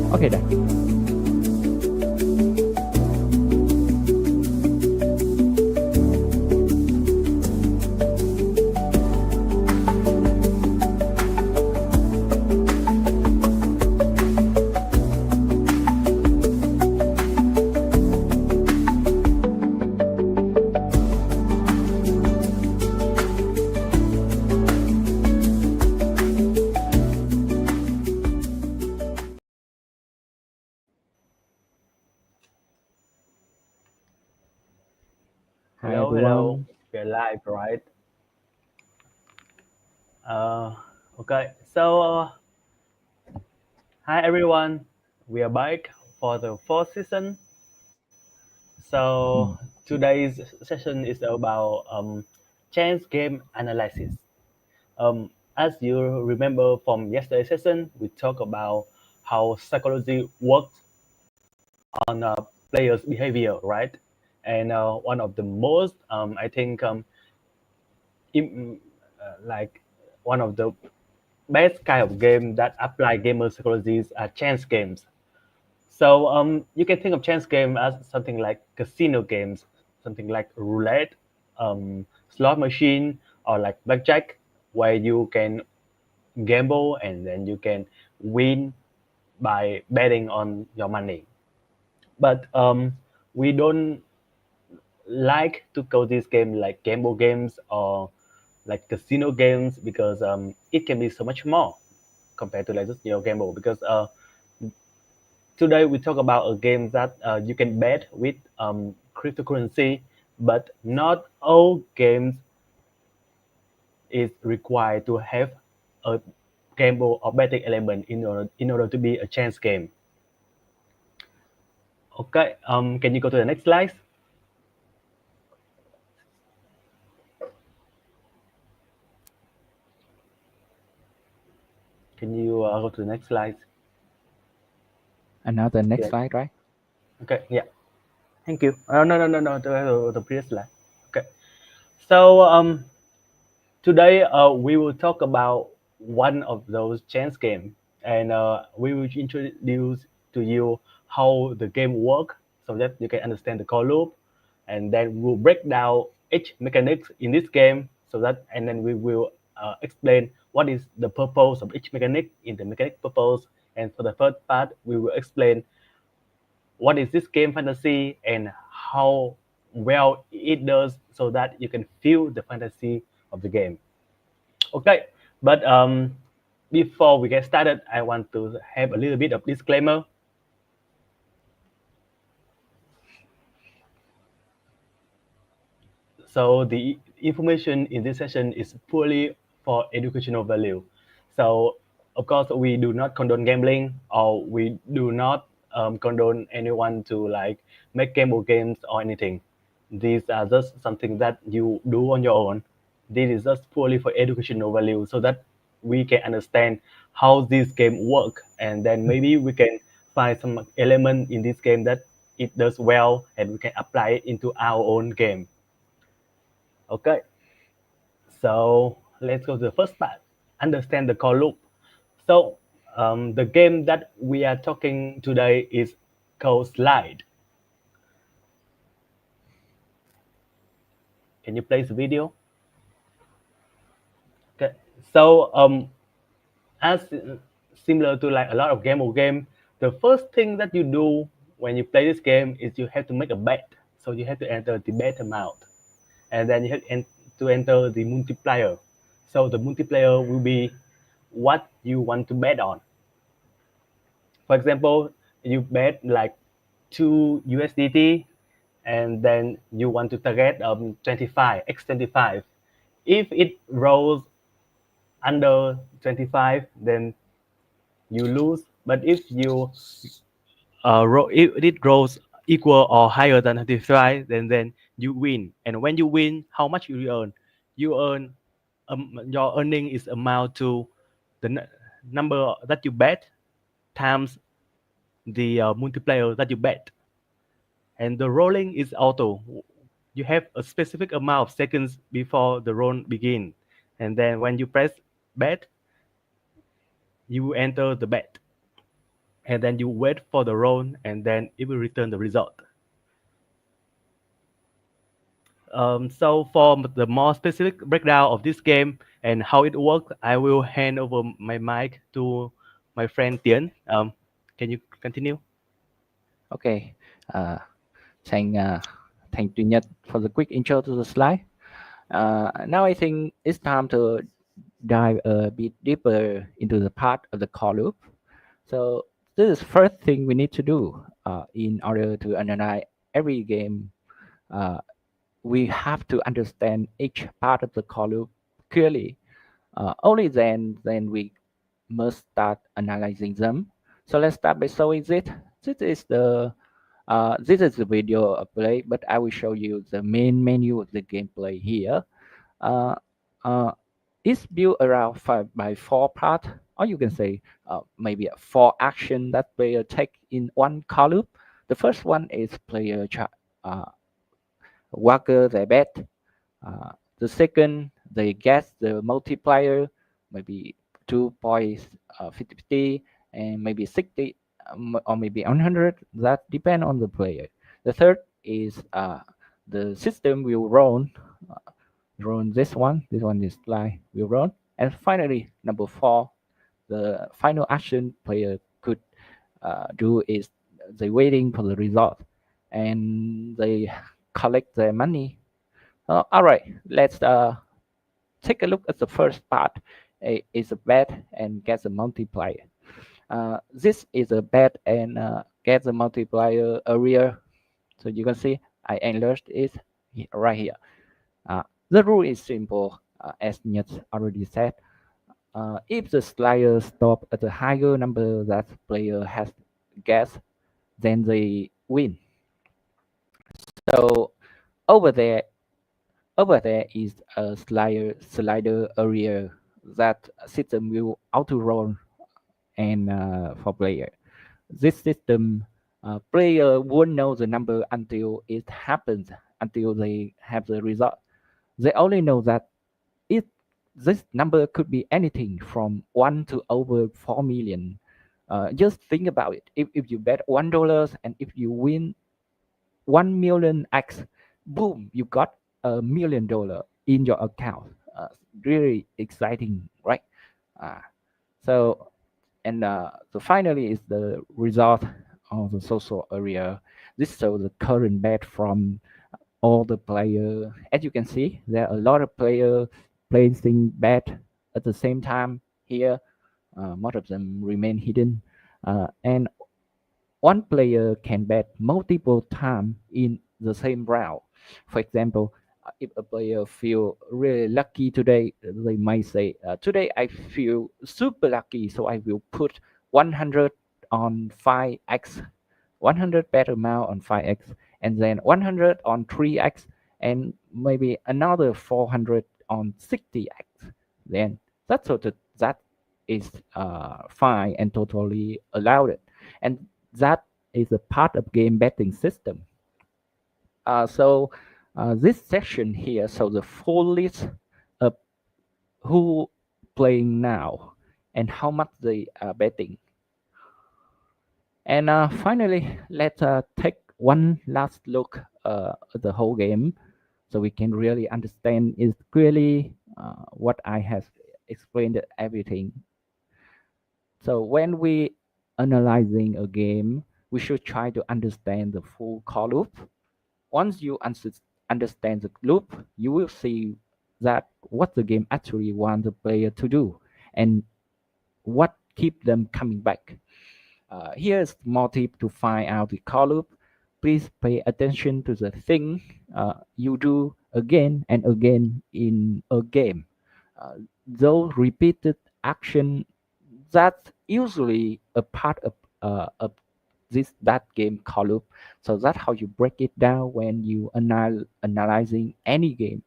Oke dah. Hi Hello. everyone. We're live, right? Okay. So, hi everyone. We are back for the fourth season. So, Hmm. today's session is about chance game analysis. As you remember from yesterday's session, we talked about how psychology works on players' behavior, right? And one of the most, I think, im- like one of the best kind of game that apply gamer psychologies are chance games. So you can think of chance game as something like casino games, something like roulette, slot machine, or like blackjack, where you can gamble and then you can win by betting on your money. But we don't like to call this game like gamble games or like casino games because it can be so much more compared to like just gamble because today we talk about a game that you can bet with cryptocurrency, but not all games is required to have a gamble or betting element in order to be a chance game. Okay, can you go to the next slide? Can you go to the next slide? And now the next Yeah. slide, right? Okay. Yeah. Thank you. No. The previous slide. Okay. So today we will talk about one of those chance games, and we will introduce to you how the game works so that you can understand the core loop, and then we'll break down each mechanics in this game so that, and then we will explain what is the purpose of each mechanic in the mechanic purpose, and for the third part we will explain what is this game fantasy and how well it does so that you can feel the fantasy of the game. Okay, but before we get started, I want to have a little bit of disclaimer. So the information in this session is purely for educational value. So of course we do not condone gambling or we do not condone anyone to like make gamble games or anything. These are just something that you do on your own. This is just purely for educational value so that we can understand how this game work and then maybe we can find some element in this game that it does well and we can apply it into our own game. Okay, so let's go to the first part. Understand the core loop. So the game that we are talking today is called Slide. Can you play the video? Okay. So as similar to like a lot of game, the first thing that you do when you play this game is you have to make a bet. So you have to enter the bet amount, and then you have to enter the multiplier. So the multiplier will be what you want to bet on. For example, you bet like 2 USDT and then you want to target 25, x25. If it rolls under 25, then you lose. But if if it rolls equal or higher than 25, then you win. And when you win, how much you earn? You earn your earning is amount to the number that you bet times the multiplier that you bet. And the rolling is auto. You have a specific amount of seconds before the roll begin, and then when you press bet, you enter the bet. and then you wait for the roll, and then it will return the result. So for the more specific breakdown of this game and how it works, I will hand over my mic to my friend Tian. Can you continue? Okay. Uh, thank uh, thank you, Nhật, for the quick intro to the slide. Now I think it's time to dive a bit deeper into the part of the core loop. So this is first thing we need to do in order to analyze every game. Uh, we have to understand each part of the core loop clearly. Only then we must start analyzing them. So let's start by showing it. This is the this is the video of play, but I will show you the main menu of the gameplay here. Uh, uh, it's built around 5 by 4 part, or you can say maybe a 4 action that player take in one core loop. The first one is player worker their bet. The second, they guess the multiplier, maybe 2.50 and maybe 60 or maybe 100. That depend on the player. The third is the system will run this one. This one is like will run. And finally, number 4, the final action player could do is they waiting for the result and they collect their money. All right, let's take a look at the first part. Is a bet and get the multiplier. This is a bet and get the multiplier area. So you can see I enlarged it right here. The rule is simple, as Nyat already said. If the slider stop at a higher number that player has guessed, then they win. So over there, over there is a slider area that system will auto roll and for player. This system, player won't know the number until it happens, until they have the result. They only know that it this number could be anything from 1 to over 4 million. Just think about it. If you bet $1 and if you win 1 million X, boom, you got $1 million in your account. Really exciting, right? Uh, so, and so finally is the result of the social area. This shows the current bet from all the player. As you can see, there are a lot of players placing bet at the same time here. Most of them remain hidden, and one player can bet multiple times in the same round. For example, if a player feel really lucky today, they might say, "Today I feel super lucky, so I will put 100 on 5x, 100 bet amount on 5x, and then 100 on 3x, and maybe another 400 on 60x." Then that is fine and totally allowed it, and that is a part of game betting system. So this section here shows the full list of who playing now and how much they are betting. And finally, let's take one last look at the whole game so we can really understand is clearly what I have explained everything. So when we analyzing a game, we should try to understand the full core loop. Once you understand the loop, you will see that what the game actually wants the player to do and what keep them coming back. Here's more tip to find out the core loop. Please pay attention to the thing you do again and again in a game. Those repeated action, that's usually a part of this that game core loop. So that's how you break it down when you analyzing any game,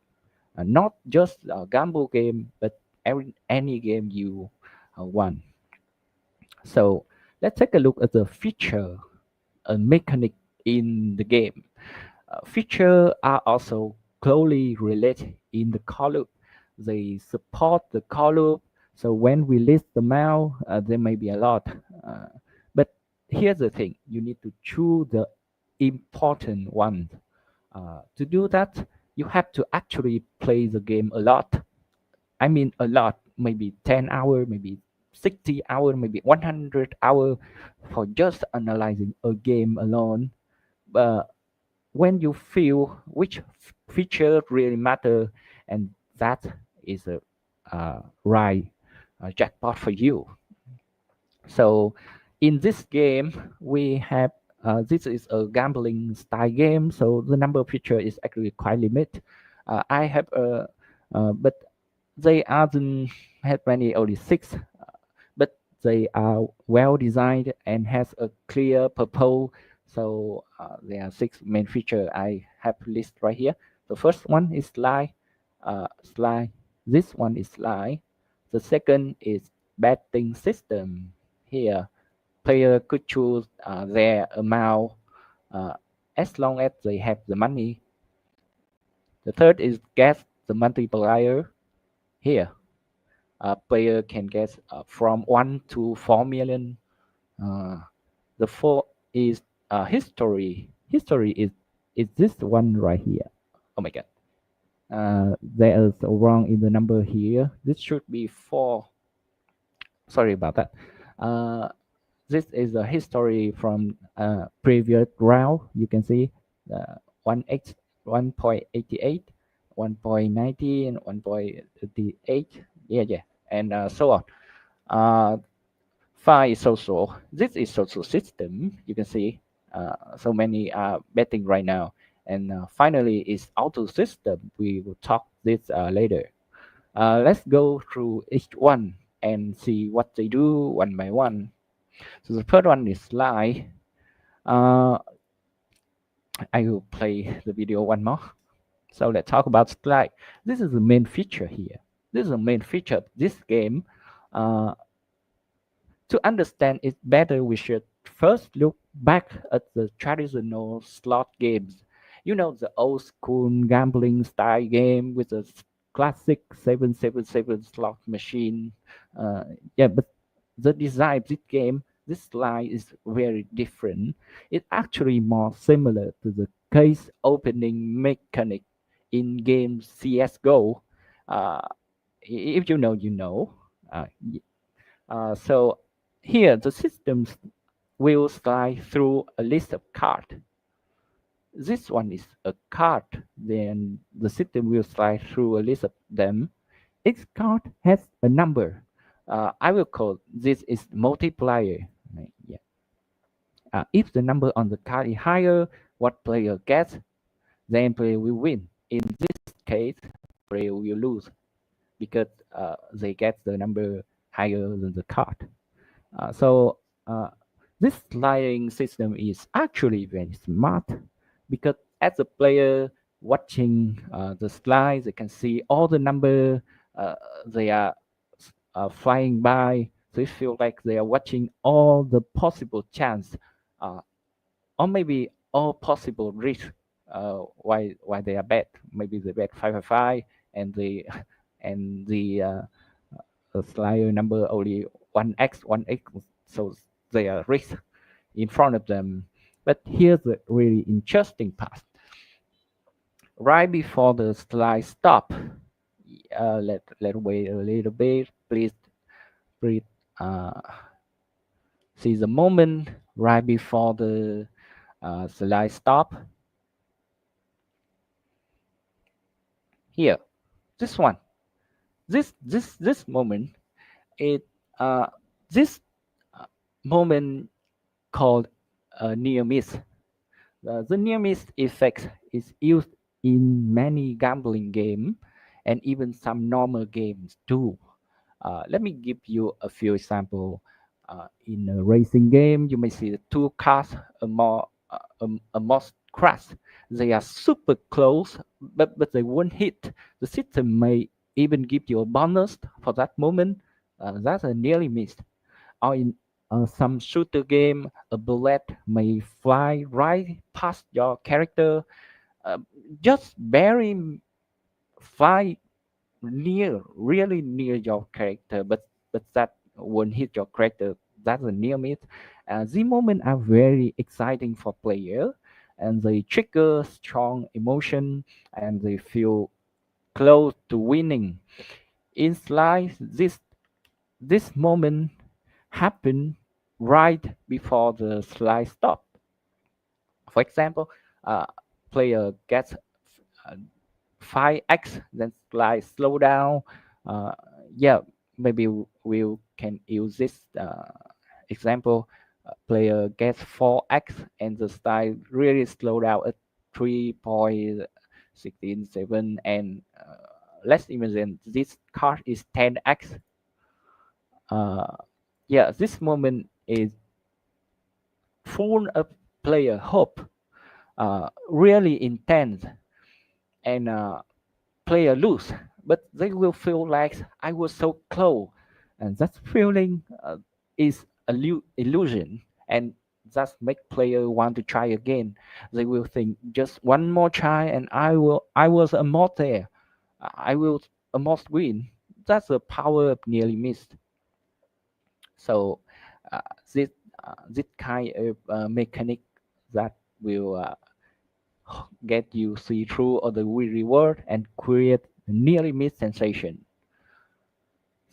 not just a gamble game, but any game you want. So let's take a look at the feature and mechanic in the game. Features are also closely related in the core loop. They support the core loop. So when we list them out, there may be a lot, but here's the thing: you need to choose the important one. To do that, you have to actually play the game a lot. I mean, a lot, maybe 10 hours, maybe 60 hours, maybe 100 hours for just analyzing a game alone. But when you feel which feature really matter, and that is a right jackpot for you. So in this game, we have this is a gambling style game, so the number of feature is actually quite limited. I have but they aren't have many, only six, but they are well designed and has a clear purpose. So there are six main feature I have list right here. The first one is slide, slide. This one is slide. The second is betting system. Here, player could choose their amount uh, as long as they have the money. The third is guess the multiplier. Here, a player can guess from 1 to 4 million. Uh, the fourth is history. History is this one right here. Oh my god. There is a wrong in the number here. This should be 4. Sorry about that. Uh, this is a history from previous round. You can see 1x 1.88, 1.90, and 1.88. Yeah, and so on. Uh, 5 is social. This is social system. You can see so many are betting right now. And finally is auto system. We will talk this later. Let's go through each one and see what they do one by one. So the first one is slide. Uh, I will play the video one more. So let's talk about slide. This is the main feature here. This is the main feature of this game. Uh, To understand it better, we should first look back at the traditional slot games. You know, the old school gambling style game with a classic 777 slot machine. Yeah, but the design of this game, this slide is very different. It's actually more similar to the case opening mechanic in game CSGO. Uh, if you know, you know. So here the systems will slide through a list of cards. This one is a card. Then the system will slide through a list of them. Each card has a number. I will call this is multiplier. Right, yeah. If the number on the card is higher, what player gets, then player will win. In this case, player will lose because they get the number higher than the card. So this sliding system is actually very smart because as a player watching the slides, they can see all the number uh, they are flying by. So it feels like they are watching all the possible chance, uh, or maybe all possible risk. Why they are bet? Maybe they bet 5 and the and the slider number only 1x, so they are risk in front of them. But here's the really interesting part. Right before the slide stop, let wait a little bit. Please uh, see the moment right before the slide stop. Here, this one, this moment, it uh, this uh, moment called near miss. The near miss effect is used in many gambling games and even some normal games too. Let me give you a few examples. In a racing game, you may see the two cars a more crash. They are super close, but they won't hit. The system may even give you a bonus for that moment. That's a nearly miss. Or in some shooter game, a bullet may fly right past your character, uh, just barely fly near, really near your character, but that won't hit your character. That's a near miss. The moments are very exciting for player, and they trigger strong emotion, and they feel close to winning. In life, this moment happen right before the slide stop. For example, player gets uh, 5x, then slide slow down. Uh, yeah, maybe we can use this example. Player gets 4x and the slide really slow down at 3.167, and let's imagine this card is 10x. uh, yeah, this moment is full of player hope, really intense, and player lose, but they will feel like I was so close, and that feeling is illusion, and that make player want to try again. They will think just one more try, and I was almost there. I will almost win. That's the power of nearly missed. So uh, this this kind of mechanic that will get you see through all the reward and create a nearly miss sensation.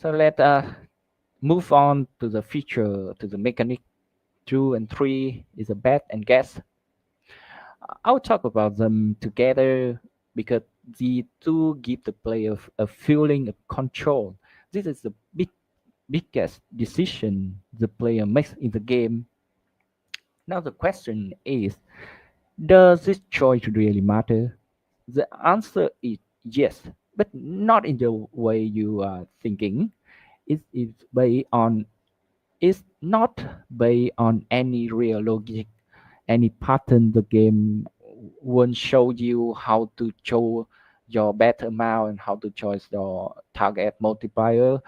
So let move on to the feature, to the mechanic. 2 and 3 is a bet and guess. I'll talk about them together because the two give the player a feeling of control. This is the biggest decision the player makes in the game. Now the question is, does this choice really matter? The answer is yes, but not in the way you are thinking. It is based on it's not based on any real logic, any pattern. The game won't show you how to show your bet amount and how to choose your target multiplier.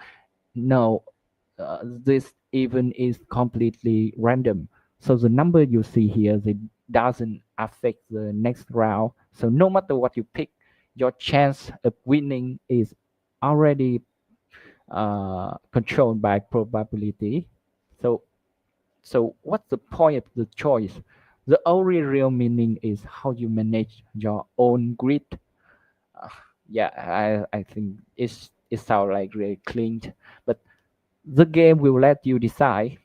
No, this even is completely random. So the number you see here, it doesn't affect the next round. So no matter what you pick, your chance of winning is already controlled by probability. So so what's the point of the choice? The only real meaning is how you manage your own grid. Uh, yeah, I think it sounds like really clean, but the game will let you decide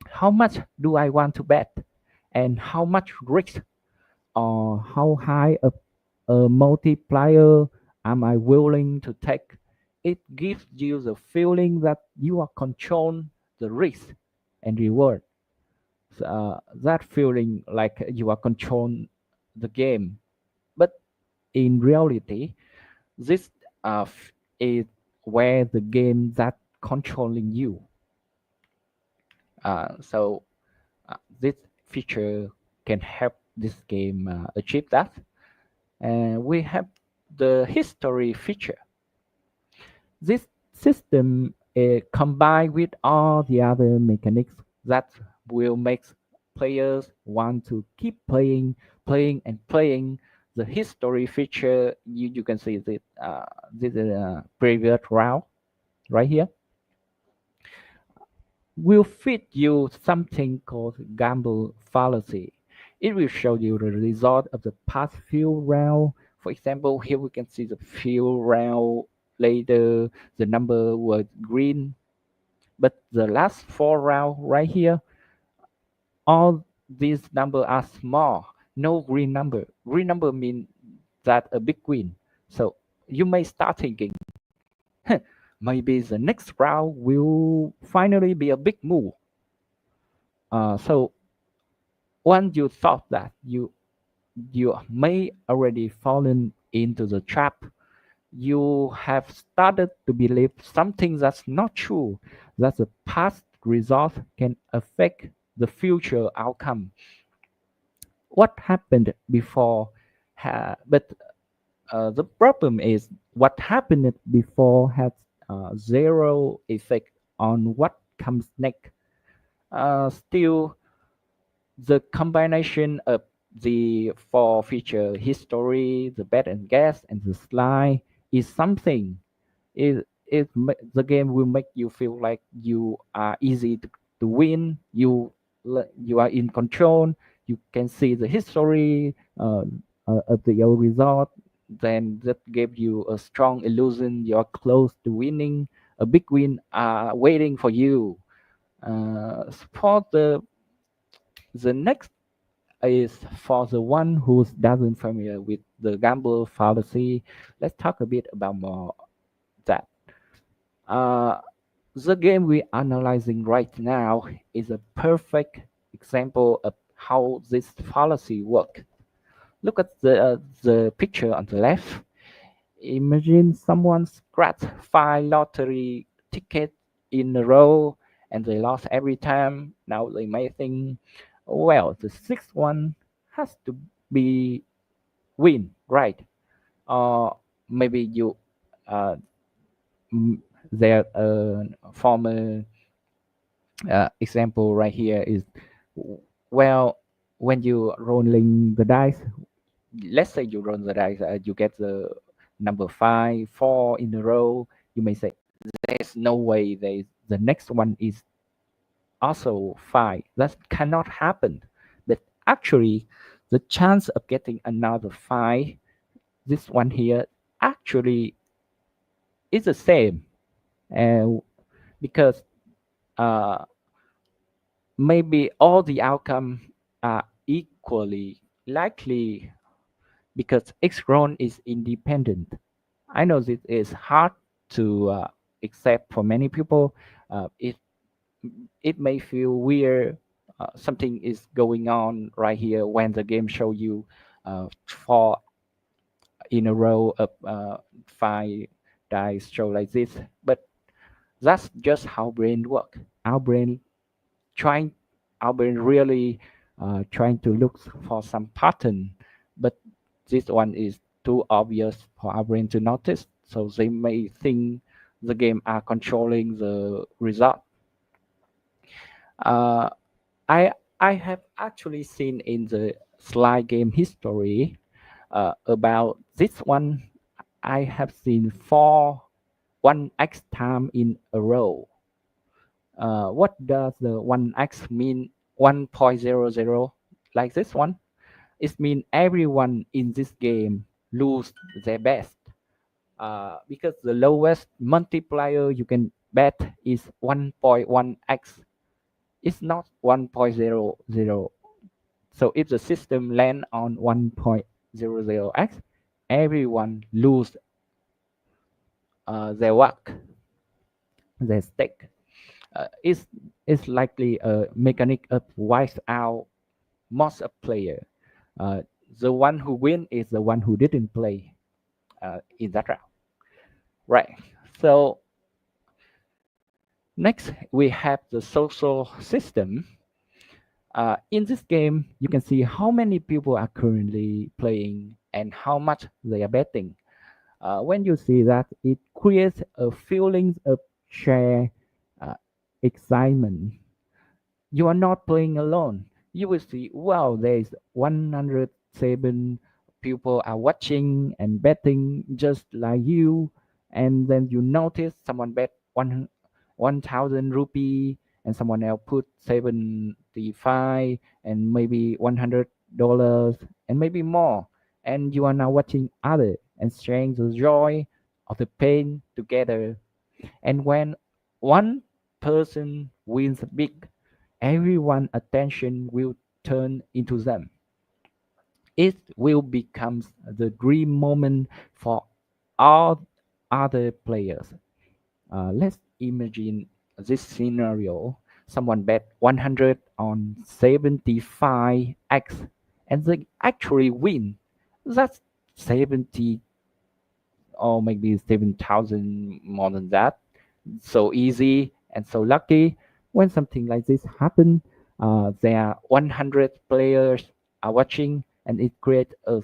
how much do I want to bet and how much risk or how high a multiplier am I willing to take. It gives you the feeling that you are controlling the risk and reward. That feeling like you are controlling the game. But in reality, this is where the game that controlling you. So this feature can help this game achieve that. And we have the history feature. This system combined with all the other mechanics that will make players want to keep playing and playing. The history feature, you can see this previous round right here, will feed you something called gamble fallacy. It will show you the result of the past few rounds. For example, here we can see the few round later, the number was green, but the last 4 rounds right here, all these numbers are small, no green number. Green number means that a big win. So you may start thinking, maybe the next round will finally be a big move. So once you thought that, you may already fallen into the trap. You have started to believe something that's not true, that the past result can affect the future outcome. What happened before, but the problem is what happened before has zero effect on what comes next. Still, the combination of the four feature history, the bet and guess, and the slide is something. The game will make you feel like you are easy to win. you are in control. You can see the history of the your result. Then that gave you a strong illusion you're close to winning. A big win are waiting for you. For the next is for the one who doesn't familiar with the gamble fallacy. Let's talk a bit about more that. Uh, the game we're analyzing right now is a perfect example of how this fallacy works. Look at the picture on the left. Imagine someone scratched 5 lottery tickets in a row and they lost every time. Now they may think, well, the sixth one has to be win, right? Or maybe you, uh, their former example right here is, well, when you rolling the dice, let's say you roll the dice, you get the number 5 4 in a row. You may say there's no way the next one is also 5. That cannot happen. But actually the chance of getting another 5, this one here, actually is the same. And because uh, maybe all the outcome are equally likely because X-Ron is independent. I know this is hard to accept for many people. It may feel weird. Something is going on right here when the game show you 4 in a row of 5 dice show like this. But that's just how brain work. Our brain trying, our brain really trying to look for some pattern, but this one is too obvious for our brain to notice. So they may think the game are controlling the result. Uh, I I have actually seen in the slide game history about this one. I have seen 1x time in a row. What does the 1x mean? 1.00 like this one? It means everyone in this game lose their best. Because the lowest multiplier you can bet is 1.1x. It's not 1.00. So if the system land on 1.00x, everyone lose their work, their stake. It's likely a mechanic of wipes out most of player. Uh, the one who win is the one who didn't play in that round, right? So next we have the social system. In this game, you can see how many people are currently playing and how much they are betting. When you see that, it creates a feeling of shared uh, excitement. You are not playing alone. You will see, wow, there's 107 people are watching and betting just like you. And then you notice someone bet 1,000 rupee and someone else put 75 and maybe $100 and maybe more. And you are now watching other and sharing the joy of the pain together. And when one person wins big, everyone's attention will turn into them. It will become the dream moment for all other players. Let's imagine this scenario. Someone bet 100 on 75x and they actually win. That's 70 or maybe 7,000 more than that. So easy and so lucky. When something like this happen, there are 100 players are watching, and it creates a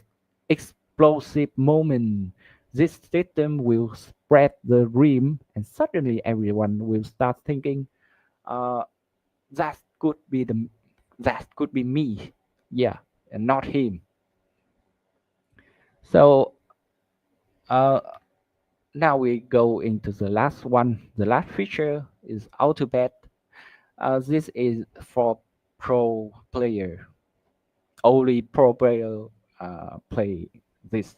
explosive moment. This system will spread the dream, and suddenly everyone will start thinking, uh, that could be that could be me, yeah, and not him. So uh, now we go into the last one. The last feature is auto bet. This is for pro player. Only pro player play this.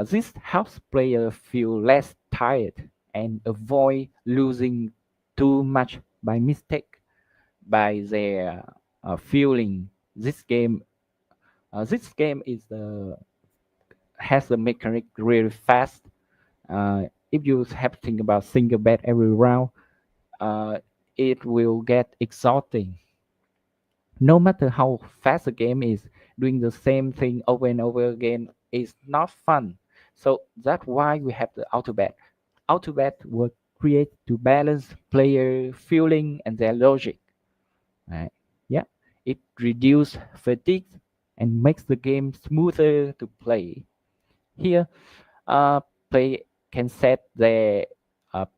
This helps players feel less tired and avoid losing too much by mistake by their feeling. This game is has the mechanic really fast. If you have to think about single bet every round, uh, it will get exhausting. No matter how fast the game is, doing the same thing over and over again is not fun. So that's why we have the auto bet. Auto bet will create to balance player feeling and their logic. Right? Yeah, it reduces fatigue and makes the game smoother to play. Here, play can set the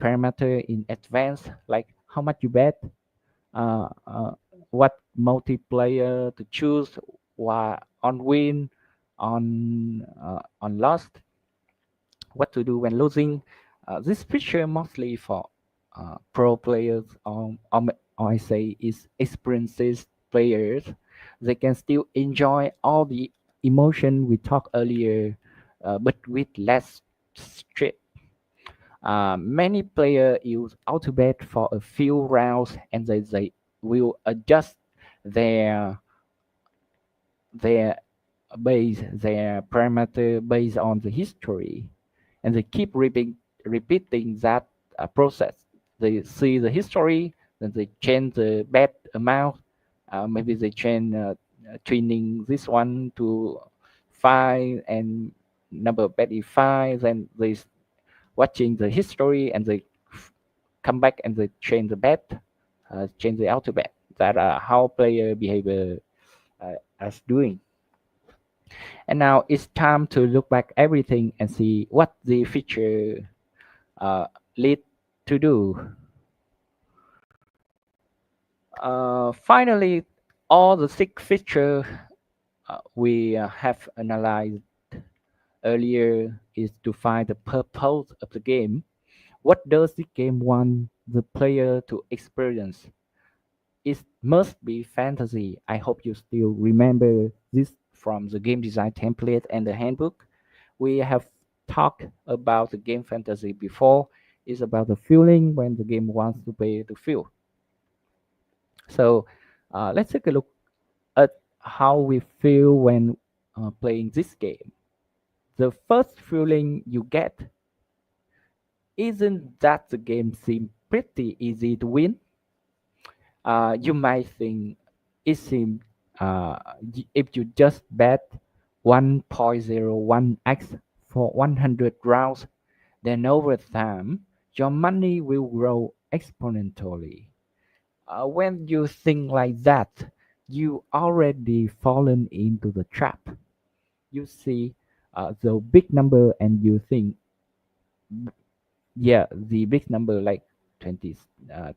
parameter in advance, like how much you bet, uh, uh, what multiplayer to choose, on win, on lost, what to do when losing. This feature mostly for pro players, or I say is experienced players. They can still enjoy all the emotion we talked earlier, but with less stress. Many players use AutoBet for a few rounds, and they will adjust their their their parameter based on the history, and they keep repeating that process. They see the history, then they change the bet amount. Maybe they change tuning this one to 5 and number of bet is 5. Then they watching the history and they come back and they change the bet, change the auto bet. That how player behavior is doing. And now it's time to look back everything and see what the feature uh, lead to do. Finally, all the six features we have analyzed earlier is to find the purpose of the game. What does the game want the player to experience? It must be fantasy. I hope you still remember this from the game design template and the handbook. We have talked about the game fantasy before. It's about the feeling when the game wants to play to feel. So let's take a look at how we feel when playing this game. The first feeling you get isn't that the game seems pretty easy to win. You might think it seems if you just bet 1.01x for 100 rounds, then over time your money will grow exponentially. When you think like that, you already fallen into the trap. You see the big number and you think, yeah, the big number like 20,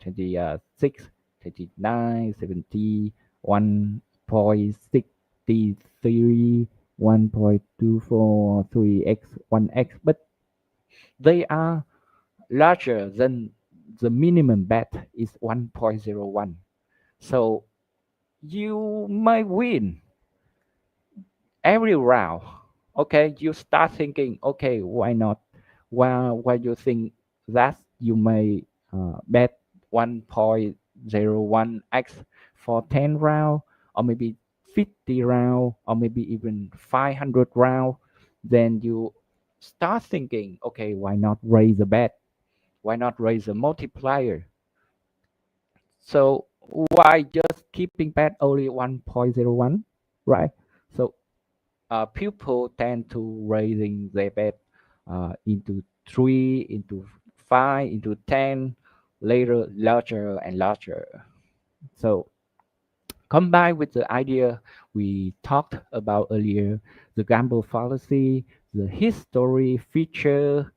26, 29, 70, 1.63, 1.243x, 1x, but they are larger than the minimum bet is 1.01. So you might win every round. Okay, you start thinking, okay, why not? Why you think that you may bet 1.01x for 10 round, or maybe 50 round, or maybe even 500 round? Then you start thinking, okay, why not raise the bet? Why not raise the multiplier? So why just keeping bet only 1.01, right? So people tend to raising their bet into 3, into 5, into 10, later larger and larger. So combined with the idea we talked about earlier, the gamble fallacy, the uh, history feature,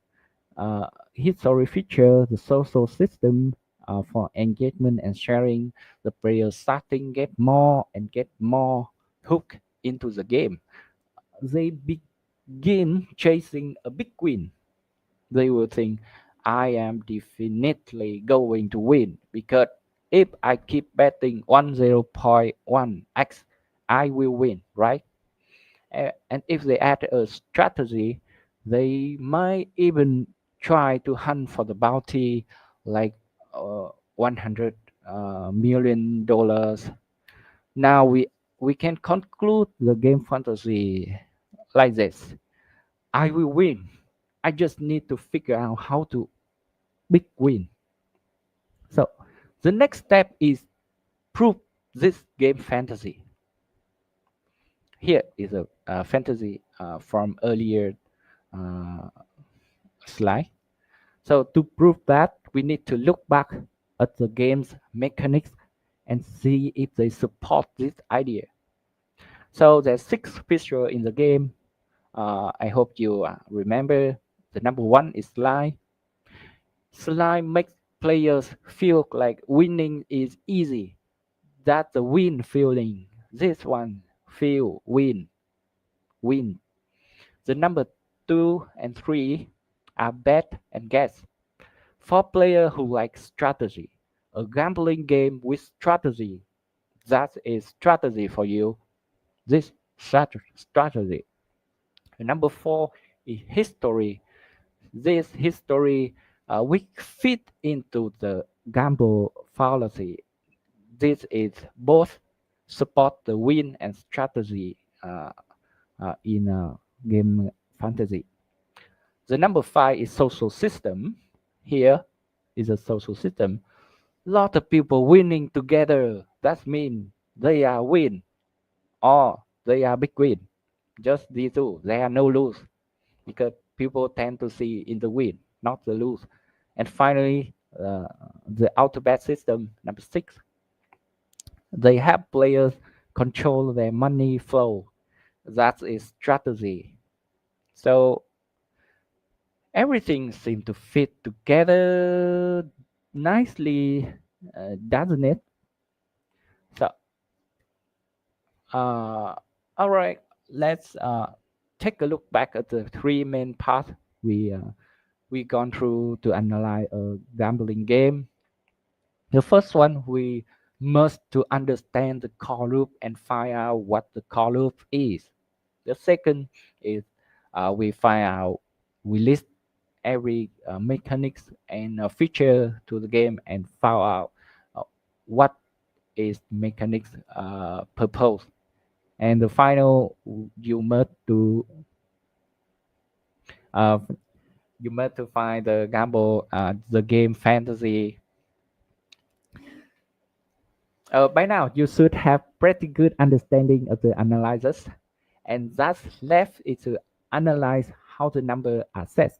the social system for engagement and sharing, the players starting get more hooked into the game. They begin chasing a big win. They will think, I am definitely going to win because If I keep betting 10.1x, I will win, right? And if they add a strategy, they might even try to hunt for the bounty, like 100 million dollars. Now we can conclude the game fantasy like this: I will win. I just need to figure out how to big win. So the next step is prove this game fantasy. Here is a fantasy from earlier uh, slide. So to prove that, we need to look back at the game's mechanics and see if they support this idea. So there's six features in the game. I hope you remember. The number one is slime. Slime makes players feel like winning is easy. That's the win feeling. This one feel win. The number two and three are bet and guess. For players who like strategy, a gambling game with strategy, that is strategy for you. This strategy. Number four is history. This history we fit into the gamble fallacy. This is both support the win and strategy in game fantasy. The number five is social system. Here is a social system. Lot of people winning together. That means they are win or they are big win. Just these two. There are no lose because people tend to see in the win, not the lose. And finally, the auto bet system number six. They help players control their money flow. That is strategy. So everything seems to fit together nicely, doesn't it? So, uh, all right, let's take a look back at the three main paths we gone through to analyze a gambling game. The first one, we must to understand the core loop and find out what the core loop is. The second is we find out, we list every mechanics and feature to the game and find out uh, what is mechanics purpose. And the final, you must to uh, you must to find the gamble the game fantasy. By now, you should have pretty good understanding of the analysis, and that's left is to analyze how the number are set.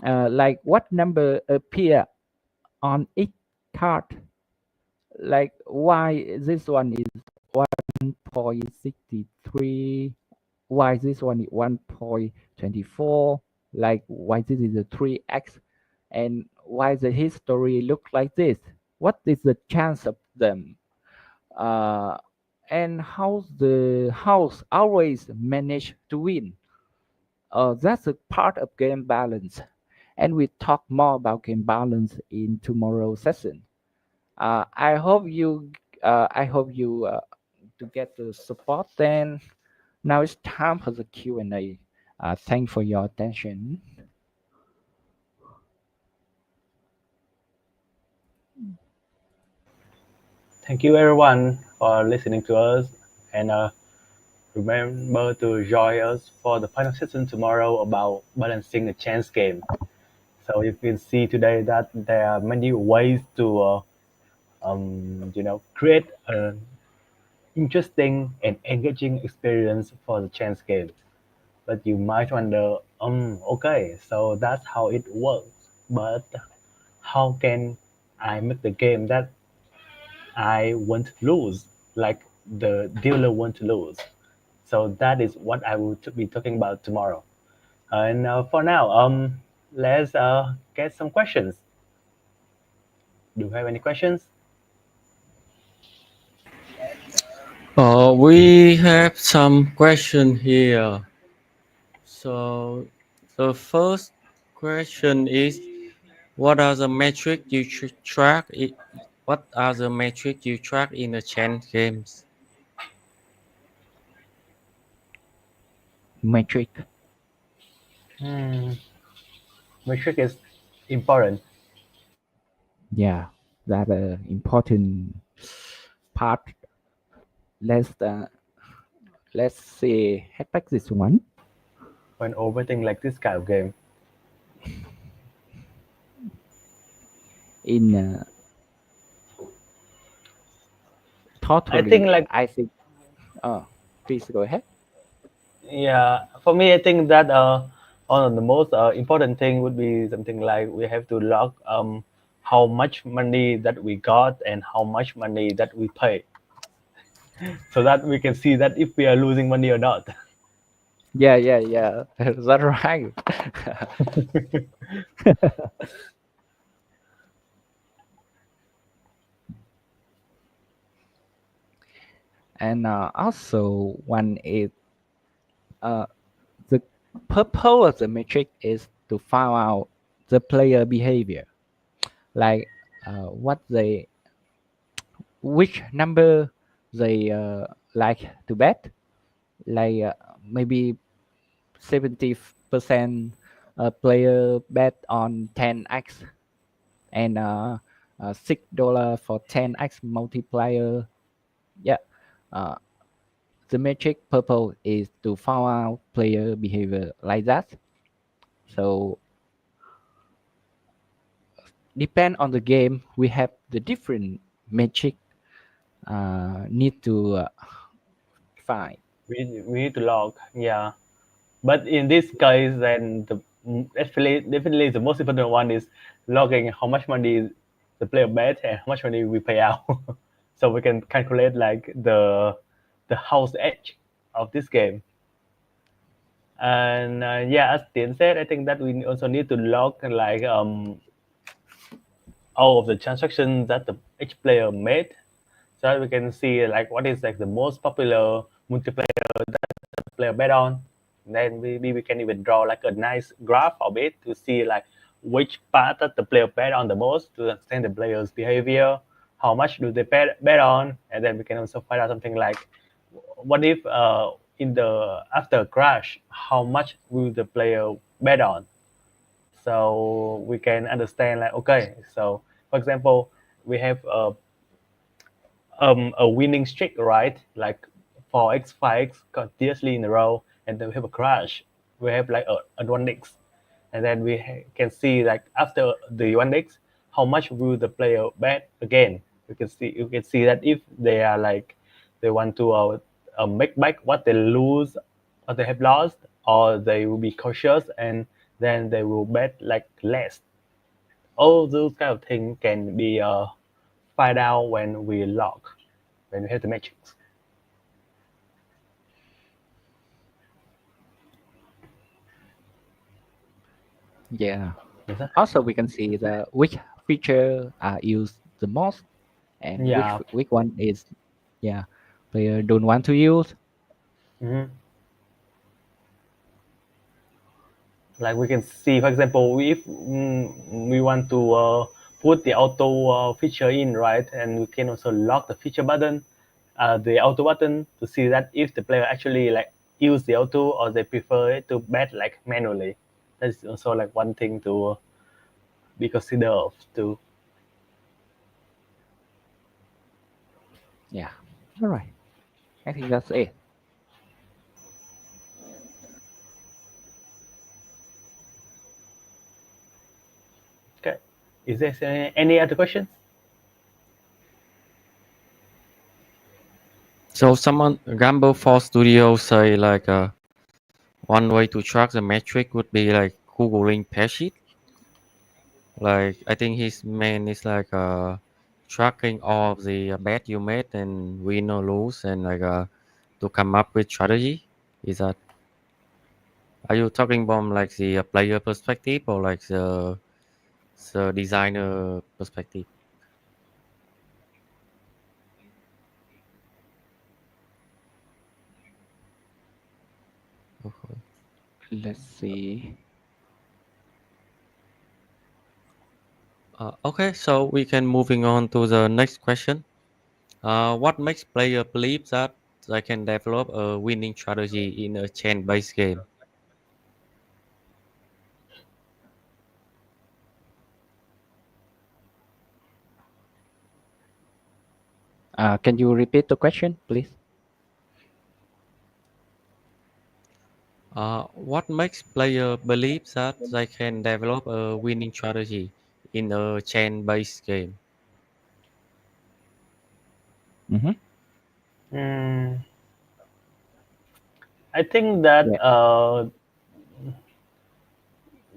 Like what number appear on each card. Like why this one is 1.63, why this one is 1.24, like why this is a 3x, and why the history look like this. What is the chance of them? uh, and how the house always manage to win. That's a part of game balance, and we talk more about game balance in tomorrow's session. I hope you to get the support. Then now it's time for the Q&A. Thanks for your attention. Thank you everyone for listening to us, and remember to join us for the final session tomorrow about balancing the chance game. So you can see today that there are many ways to create an interesting and engaging experience for the chance game. But you might wonder, okay, so that's how it works. But how can I make the game that I want to lose, like the dealer want to lose? So that is what I will be talking about tomorrow. And for now, let's get some questions. Do you have any questions? We have some question here. So the first question is, what are the metrics you should track What are the metrics you track in the chance games? Metric. Hmm, metric is important. Yeah, that important part. Let's let's see head back this one When overthinking like this kind of game. in I think totally. like I think. Oh, please go ahead. yeah, for me, I think that one of the most important thing would be something like we have to log how much money that we got and how much money that we pay, so that we can see that if we are losing money or not. Yeah, yeah, yeah. That's right. And also, one is uh, the purpose of the metric is to find out the player behavior, like what they, which number they like to bet, like maybe 70% player bet on 10x and $6 for 10x multiplier. Yeah, uh, the metric purpose is to find out player behavior like that. So depend on the game, we have the different metric need to find. We need to log, yeah. But in this case, then definitely the most important one is logging how much money the player bet and how much money we pay out, so we can calculate like the house edge of this game. And yeah, as Tien said, I think that we also need to log like all of the transactions that the each player made, so that we can see like what is like the most popular multiplayer player bet on. Then maybe we can even draw like a nice graph of it to see like which part that the player bet on the most to understand the player's behavior, how much do they bet on, and then we can also find out something like what if in the after crash, how much will the player bet on? So we can understand like okay, so for example, we have a winning streak, right? Like 4x, 5x continuously in a row, and then we have a crash. We have like a 1x, and then we can see like after the 1x, how much will the player bet again. You can see that if they are like they want to make back what they lose, what they have lost, or they will be cautious and then they will bet like less. All those kind of things can be find out when we log, when we have the metrics. Yeah. Is that? Also, we can see the which feature are used the most and Yeah. which one is, yeah, player don't want to use. Mhm. Like we can see, for example, if we want to put the auto feature in, right, and we can also lock the feature button, the auto button to see that if the player actually like use the auto or they prefer it to bet like manually. That's also like one thing to be considered of too. Yeah. All right. I think that's it. Okay. Is there any other questions? So someone Gamble for Studio say like one way to track the metric would be like googling pair sheet. Like I think his main is like tracking all of the bet you made and win or lose and like to come up with strategy. Is that, are you talking from like the player perspective or like the designer perspective? Okay. Let's see. Okay, so we can moving on to the next question. What makes player believe that they can develop a winning strategy in a chain-based game? Can you repeat the question, please? What makes player believe that they can develop a winning strategy in a chain-based game? Mm-hmm. Mm, I think that Yeah.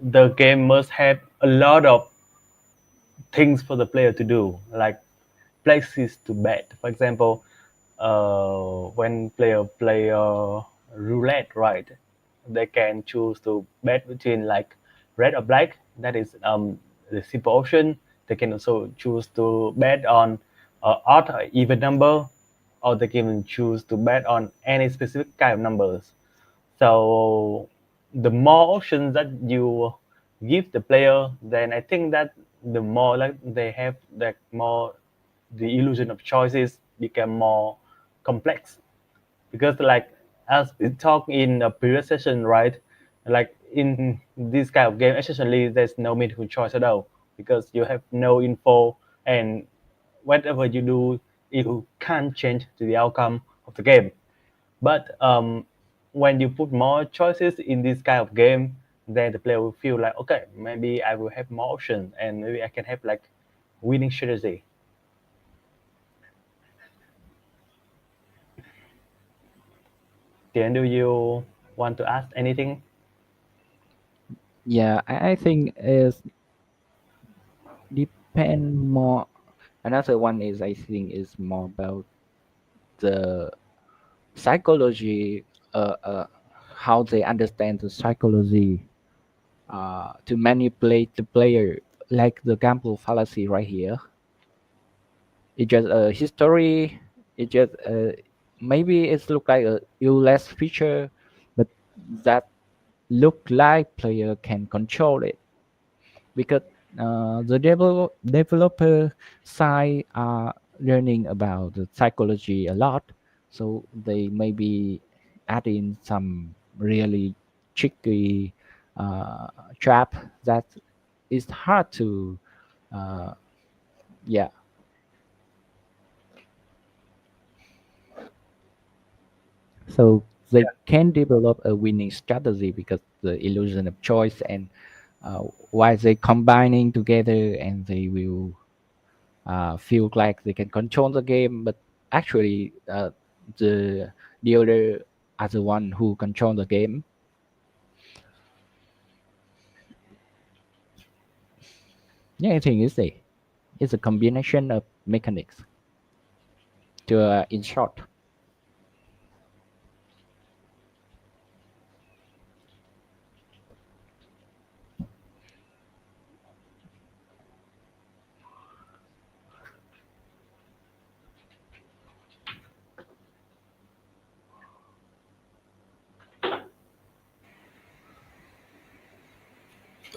the game must have a lot of things for the player to do, like places to bet. For example, when player play roulette, right? They can choose to bet between like red or black. That is the simple option. They can also choose to bet on odd or even number, or they can choose to bet on any specific kind of numbers. So the more options that you give the player, then I think that the more like they have, that more the illusion of choices become more complex. Because like as we talked in the previous session, right? Like in this kind of game, essentially there's no meaningful choice at all because you have no info, and whatever you do, you can't change to the outcome of the game. But when you put more choices in this kind of game, then the player will feel like, okay, maybe I will have more options and maybe I can have like winning strategy. Then do you want to ask anything? Yeah, I think is depend more. Another one is I think is more about the psychology, uh, uh, how they understand the psychology to manipulate the player, like the gamble fallacy right here. It's just a history. It just maybe it's look like a useless feature, but that look like player can control it because the developer side are learning about the psychology a lot, so they maybe add in some really tricky uh, trap that is hard to uh, yeah, so they Yeah. can develop a winning strategy because the illusion of choice and uh, why they combining together and they will feel like they can control the game, but actually the dealer are the one who control the game. Yeah, I think it's a combination of mechanics. To in short,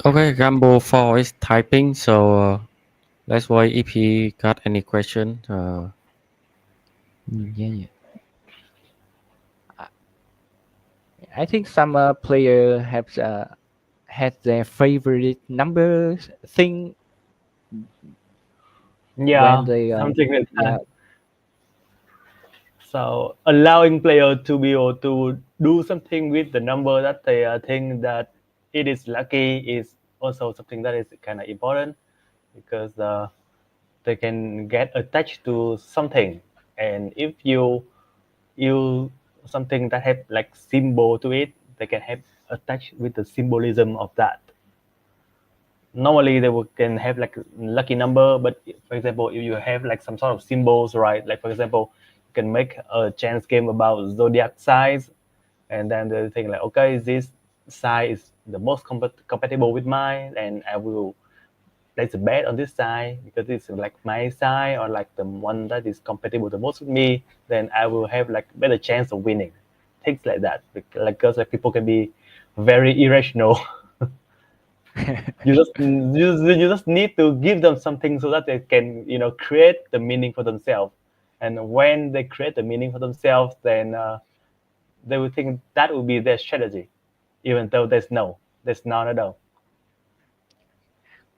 Okay, Gambo 4 is typing, so let's wait if he got any question. yeah, yeah. I I think some player have had their favorite numbers thing when Yeah, they something like yeah. that. So allowing player to be able to do something with the number that they think that it is lucky is also something that is kind of important because they can get attached to something, and if you use something that have like symbol to it, they can have attached with the symbolism of that. Normally they can have like lucky number, but for example if you have like some sort of symbols, right? Like for example you can make a chance game about zodiac signs, and then they think like, okay, this sign is the most compatible with mine, and I will place a bet on this sign because it's like my sign or like the one that is compatible the most with me, then I will have like better chance of winning, things like that. Like because like people can be very irrational. You just need to give them something so that they can create the meaning for themselves. And when they create the meaning for themselves, then they will think that will be their strategy, even though there's none at all.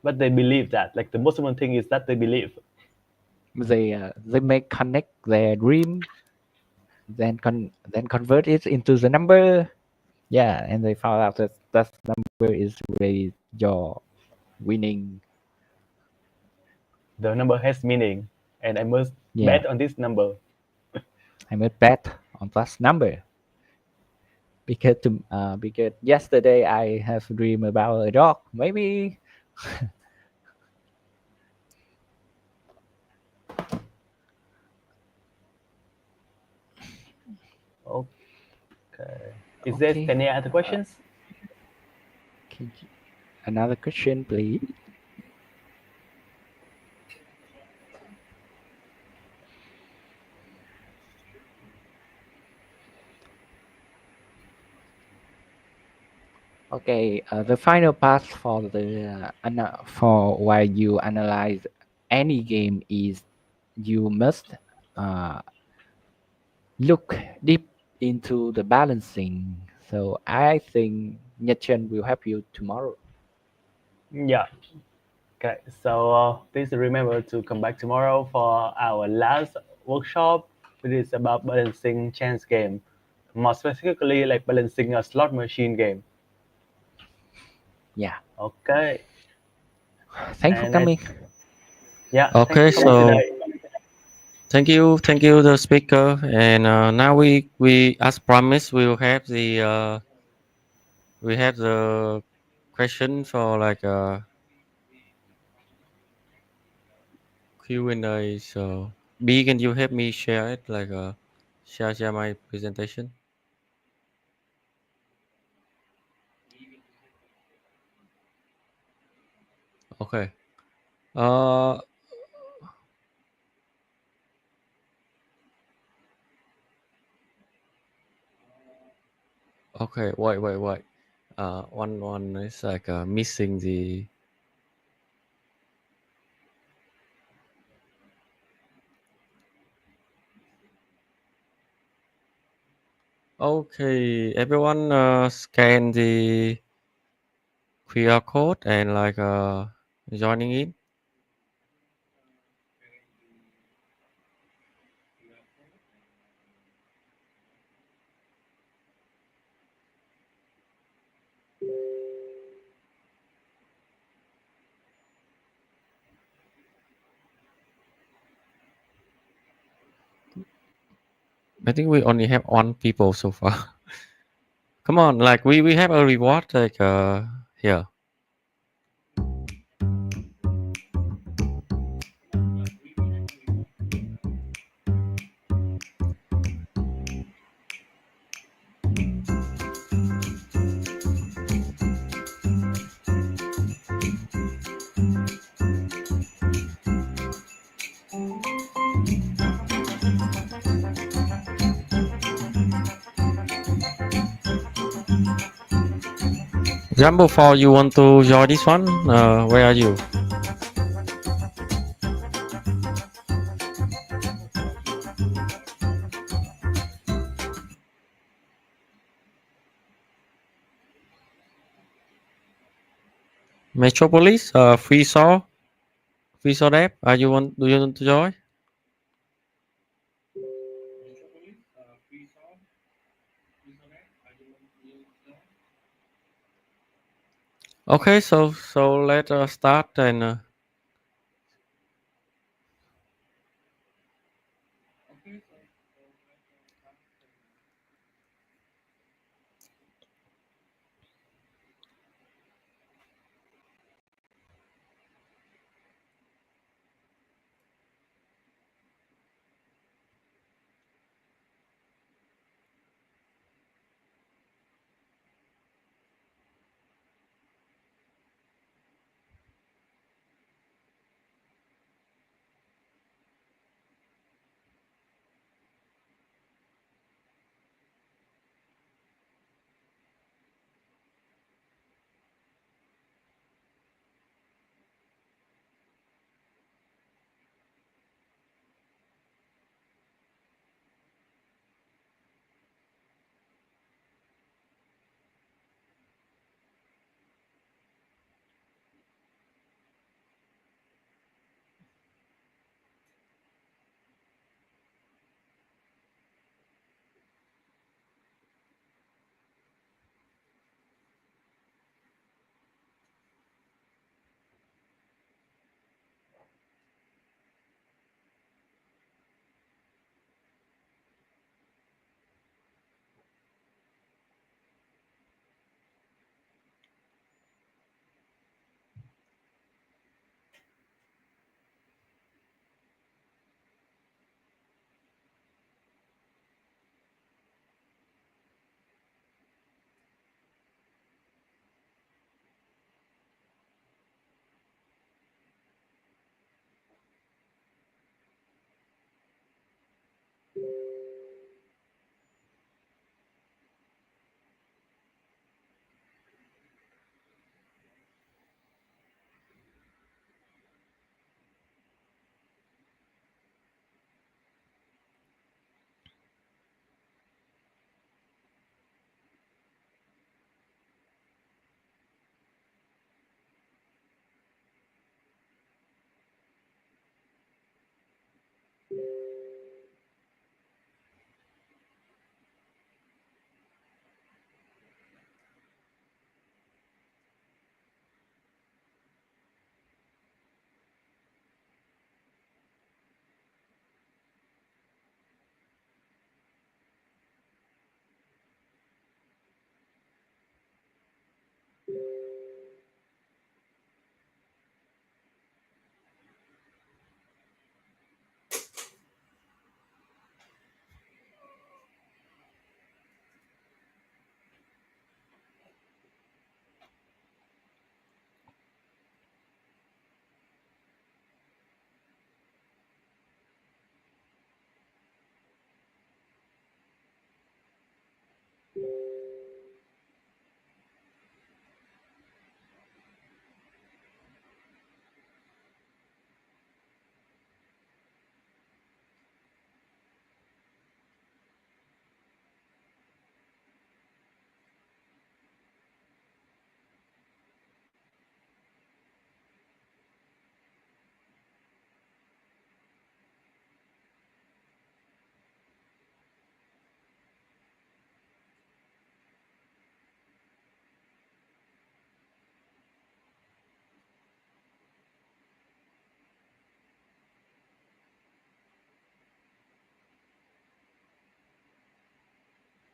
But they believe that. Like the most important thing is that they believe. They may connect their dream, then convert it into the number. Yeah, and they found out that that number is really your winning. The number has meaning, and I must Yeah, bet on this number. I made bet on that number because yesterday I have dream about a dog. Maybe. Okay. Is there Okay. any other questions? Can you- Another question, please. Okay, the final part for for while you analyze any game is you must uh, look deep into the balancing. So I think Nhật will help you tomorrow. Yeah. Okay. So please remember to come back tomorrow for our last workshop, which is about balancing chance game, more specifically like balancing a slot machine game. Yeah. Okay. Thanks for And I coming. Yeah, thanks Okay, for coming so today. thank you, the speaker. And now we as promised, we have the question for like Q&A. So B, can you help me share it? Like share my presentation. Okay. Uh, okay. Wait. One is like missing the. Okay, everyone scan the QR code and like joining in. I think we only have one people so far. Come on, like we have a reward like here. Jumbo, for you want to join this one? Where are you? Metropolis, Free Saw App. Are you want? Do you want to join? Okay, so let us start and.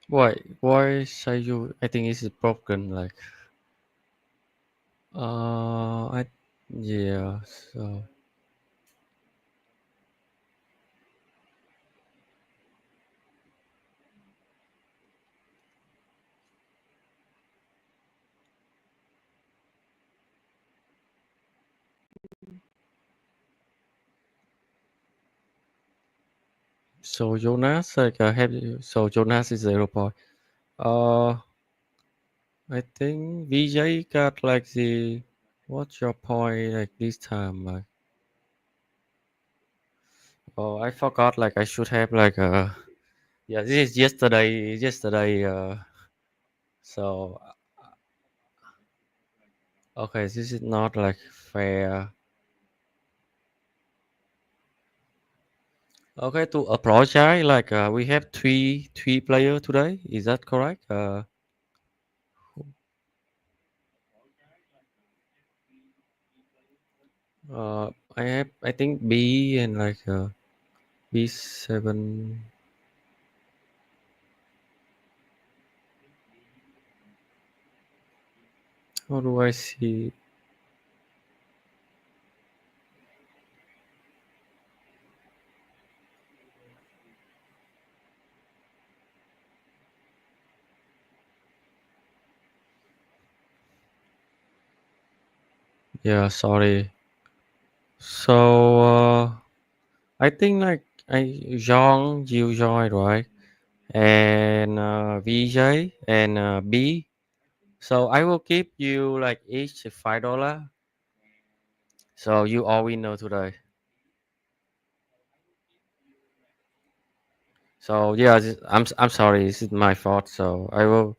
Why say you? I think it's broken. Like, I yeah. So so Jonas like so Jonas is 0 point. Uh, I think VJ got like the what's your point like this time? Like, oh, I forgot. Like, I should have like yeah. This is yesterday. Yesterday. So okay, this is not like fair. Okay, to apologize. Like, we have three player today. Is that correct? I have I think B and like B7. How do I see? Yeah, sorry. So I think like I John you joined right, and VJ and B. So I will give you like each $5. So you all we know today. So yeah, I'm sorry. This is my fault. So I will.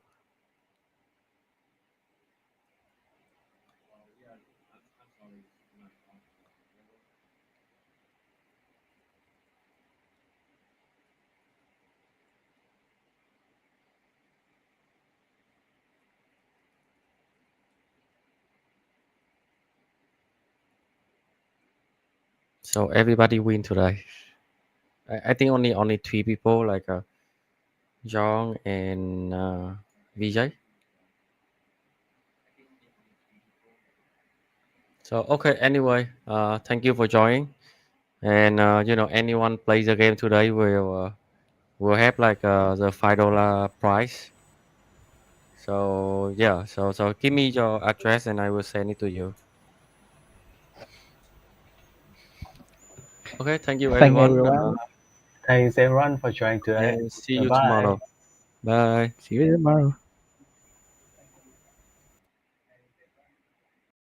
So everybody win today. I think only three people like John and VJ. So okay. Anyway, thank you for joining. And anyone plays the game today will have like the $5 prize. So yeah. So give me your address and I will send it to you. Okay. Thank you, Thank everyone. everyone. Thanks everyone for joining today. And see Bye you bye. tomorrow. Bye. See you tomorrow.